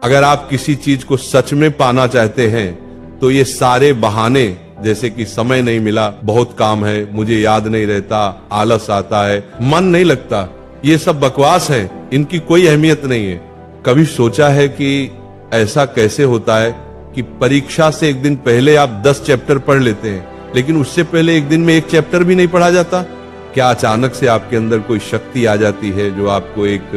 अगर आप किसी चीज को सच में पाना चाहते हैं तो ये सारे बहाने, जैसे कि समय नहीं मिला, बहुत काम है, मुझे याद नहीं रहता, आलस आता है, मन नहीं लगता, ये सब बकवास है, इनकी कोई अहमियत नहीं है। कभी सोचा है कि ऐसा कैसे होता है कि परीक्षा से एक दिन पहले आप 10 चैप्टर पढ़ लेते हैं, लेकिन उससे पहले एक दिन में एक चैप्टर भी नहीं पढ़ा जाता? क्या अचानक से आपके अंदर कोई शक्ति आ जाती है जो आपको एक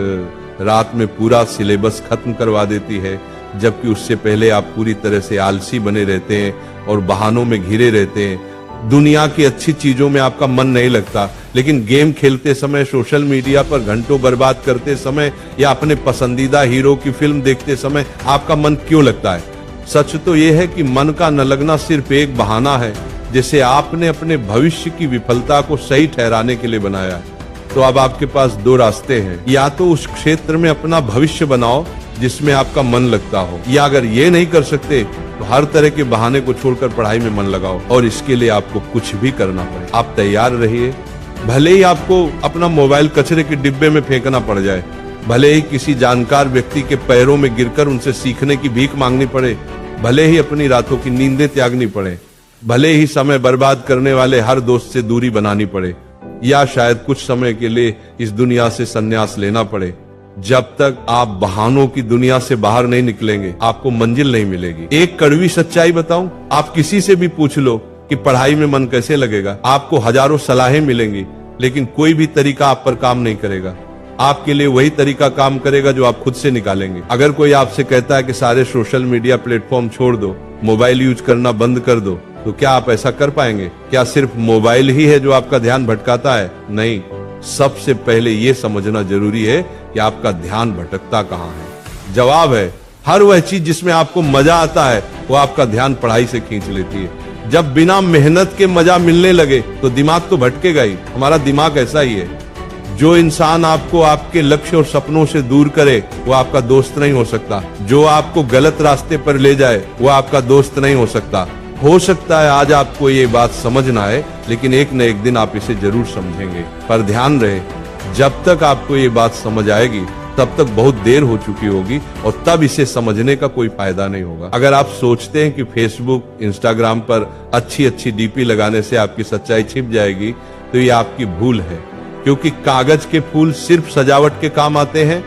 रात में पूरा सिलेबस खत्म करवा देती है, जबकि उससे पहले आप पूरी तरह से आलसी बने रहते हैं और बहानों में घिरे रहते हैं। दुनिया की अच्छी चीजों में आपका मन नहीं लगता, लेकिन गेम खेलते समय, सोशल मीडिया पर घंटों बर्बाद करते समय या अपने पसंदीदा हीरो की फिल्म देखते समय आपका मन क्यों लगता है? सच तो यह है कि मन का न लगना सिर्फ एक बहाना है, जिसे आपने अपने भविष्य की विफलता को सही ठहराने के लिए बनाया है। तो अब आपके पास 2 रास्ते हैं, या तो उस क्षेत्र में अपना भविष्य बनाओ जिसमें आपका मन लगता हो, या अगर ये नहीं कर सकते तो हर तरह के बहाने को छोड़कर पढ़ाई में मन लगाओ, और इसके लिए आपको कुछ भी करना पड़े। आप तैयार रहिए, भले ही आपको अपना मोबाइल कचरे के डिब्बे में फेंकना पड़ जाए, भले ही किसी जानकार व्यक्ति के पैरों में गिरकर उनसे सीखने की भीख मांगनी पड़े, भले ही अपनी रातों की नींदें त्यागनी पड़े, भले ही समय बर्बाद करने वाले हर दोस्त से दूरी बनानी पड़े, या शायद कुछ समय के लिए इस दुनिया से संन्यास लेना पड़े, जब तक आप बहानों की दुनिया से बाहर नहीं निकलेंगे आपको मंजिल नहीं मिलेगी। एक कड़वी सच्चाई बताऊं, आप किसी से भी पूछ लो कि पढ़ाई में मन कैसे लगेगा, आपको हजारों सलाहें मिलेंगी, लेकिन कोई भी तरीका आप पर काम नहीं करेगा। आपके लिए वही तरीका काम करेगा जो आप खुद से निकालेंगे। अगर कोई आपसे कहता है कि सारे सोशल मीडिया प्लेटफॉर्म छोड़ दो, मोबाइल यूज करना बंद कर दो, तो क्या आप ऐसा कर पाएंगे? क्या सिर्फ मोबाइल ही है जो आपका ध्यान भटकाता है? नहीं, सबसे पहले ये समझना जरूरी है कि आपका ध्यान भटकता कहाँ है। जवाब है, हर वह चीज जिसमें आपको मजा आता है वो आपका ध्यान पढ़ाई से खींच लेती है। जब बिना मेहनत के मजा मिलने लगे तो दिमाग तो भटकेगा ही। हमारा दिमाग ऐसा ही है। जो इंसान आपको आपके लक्ष्य और सपनों से दूर करे वो आपका दोस्त नहीं हो सकता। जो आपको गलत रास्ते पर ले जाए वो आपका दोस्त नहीं हो सकता। हो सकता है आज आपको ये बात समझ ना आए, लेकिन एक न एक दिन आप इसे जरूर समझेंगे। पर ध्यान रहे, जब तक आपको ये बात समझ आएगी तब तक बहुत देर हो चुकी होगी, और तब इसे समझने का कोई फायदा नहीं होगा। अगर आप सोचते हैं कि फेसबुक, इंस्टाग्राम पर अच्छी अच्छी डीपी लगाने से आपकी सच्चाई छिप जाएगी, तो ये आपकी भूल है, क्योंकि कागज के फूल सिर्फ सजावट के काम आते हैं,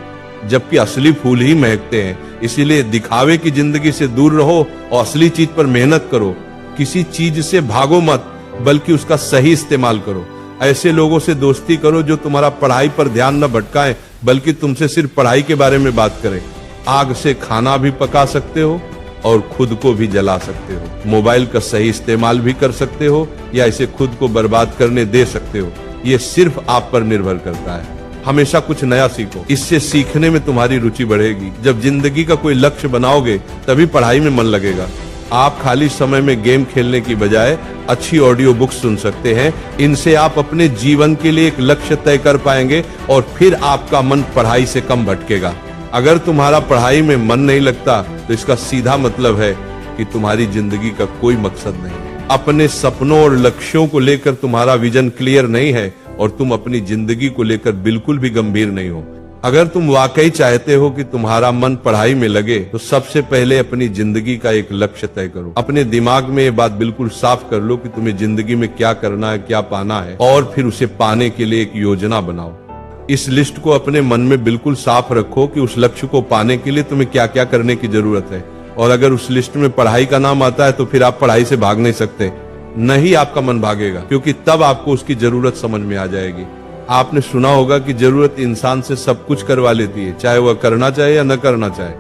जबकि असली फूल ही महकते हैं। इसीलिए दिखावे की जिंदगी से दूर रहो और असली चीज पर मेहनत करो। किसी चीज से भागो मत, बल्कि उसका सही इस्तेमाल करो। ऐसे लोगों से दोस्ती करो जो तुम्हारा पढ़ाई पर ध्यान न भटकाएं, बल्कि तुमसे सिर्फ पढ़ाई के बारे में बात करें। आग से खाना भी पका सकते हो और खुद को भी जला सकते हो। मोबाइल का सही इस्तेमाल भी कर सकते हो या इसे खुद को बर्बाद करने दे सकते हो। ये सिर्फ आप पर निर्भर करता है। हमेशा कुछ नया सीखो, इससे सीखने में तुम्हारी रुचि बढ़ेगी। जब जिंदगी का कोई लक्ष्य बनाओगे तभी पढ़ाई में मन लगेगा। आप खाली समय में गेम खेलने की बजाय अच्छी ऑडियो बुक सुन सकते हैं। इनसे आप अपने जीवन के लिए एक लक्ष्य तय कर पाएंगे और फिर आपका मन पढ़ाई से कम भटकेगा। अगर तुम्हारा पढ़ाई में मन नहीं लगता तो इसका सीधा मतलब है कि तुम्हारी जिंदगी का कोई मकसद नहीं। अपने सपनों और लक्ष्यों को लेकर तुम्हारा विजन क्लियर नहीं है और तुम अपनी जिंदगी को लेकर बिल्कुल भी गंभीर नहीं हो। अगर तुम वाकई चाहते हो कि तुम्हारा मन पढ़ाई में लगे, तो सबसे पहले अपनी जिंदगी का एक लक्ष्य तय करो। अपने दिमाग में ये बात बिल्कुल साफ कर लो कि तुम्हें जिंदगी में क्या करना है, क्या पाना है, और फिर उसे पाने के लिए एक योजना बनाओ। इस लिस्ट को अपने मन में बिल्कुल साफ रखो कि उस लक्ष्य को पाने के लिए तुम्हें क्या क्या करने की जरूरत है। और अगर उस लिस्ट में पढ़ाई का नाम आता है तो फिर आप पढ़ाई से भाग नहीं सकते। नहीं, आपका मन भागेगा, क्योंकि तब आपको उसकी जरूरत समझ में आ जाएगी। आपने सुना होगा कि जरूरत इंसान से सब कुछ करवा लेती है, चाहे वह करना चाहे या न करना चाहे।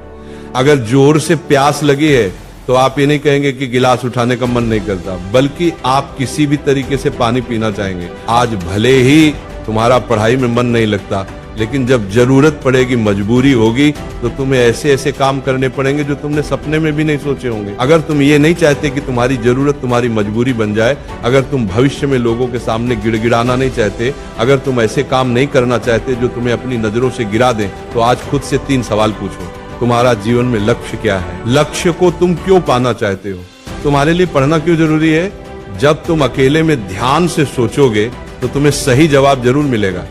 अगर जोर से प्यास लगी है तो आप ये नहीं कहेंगे कि गिलास उठाने का मन नहीं करता, बल्कि आप किसी भी तरीके से पानी पीना चाहेंगे। आज भले ही तुम्हारा पढ़ाई में मन नहीं लगता, लेकिन जब जरूरत पड़ेगी, मजबूरी होगी, तो तुम्हें ऐसे ऐसे काम करने पड़ेंगे जो तुमने सपने में भी नहीं सोचे होंगे। अगर तुम ये नहीं चाहते कि तुम्हारी जरूरत तुम्हारी मजबूरी बन जाए, अगर तुम भविष्य में लोगों के सामने गिड़गिड़ाना नहीं चाहते, अगर तुम ऐसे काम नहीं करना चाहते जो तुम्हें अपनी नजरों से गिरा दें, तो आज खुद से 3 सवाल पूछो। तुम्हारा जीवन में लक्ष्य क्या है? लक्ष्य को तुम क्यों पाना चाहते हो? तुम्हारे लिए पढ़ना क्यों जरूरी है? जब तुम अकेले में ध्यान से सोचोगे तो तुम्हें सही जवाब जरूर मिलेगा।